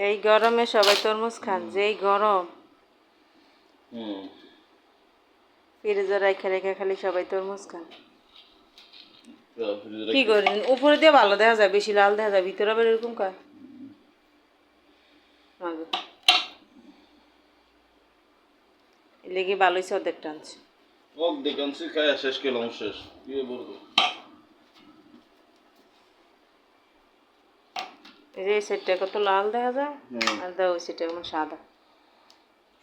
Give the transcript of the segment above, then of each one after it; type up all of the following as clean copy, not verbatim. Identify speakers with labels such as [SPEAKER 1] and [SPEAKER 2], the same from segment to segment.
[SPEAKER 1] এই গরমে সবাই তরমুজ খান, যেই গরম ফ্রিজে রেখে রেখে খালি সবাই তরমুজ খান। কি করেন, উপরে দিয়ে ভালো দেখা যায়, বেশি লাল দেখা যায়, ভিতরে আবার এরকম কার লেগে ভালোই অর্ধেক টানছে।
[SPEAKER 2] অর্ধেক আনছি খায় শেষ খেলাম শেষ কি বলবো।
[SPEAKER 1] এই যে সেটটা কত লাল দেখা যায়, আর দাও ওই সেটটা আমার সাদা।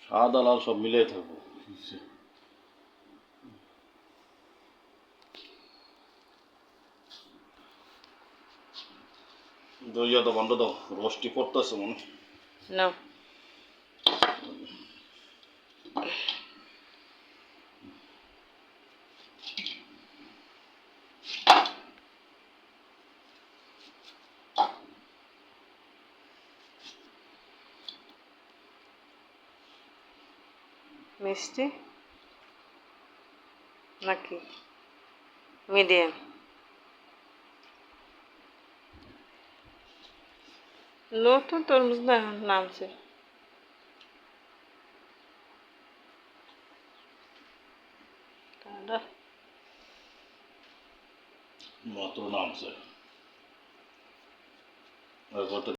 [SPEAKER 2] সাদা লাল সব মিলাই থাকবো। দইয়া তো বন্ধ দাও, রসটি করতেছে মনে
[SPEAKER 1] না মিষ্টি নাকি মিডিয়াম? নতুন তরমুজ না নামছে।
[SPEAKER 2] মাত্র নামছে।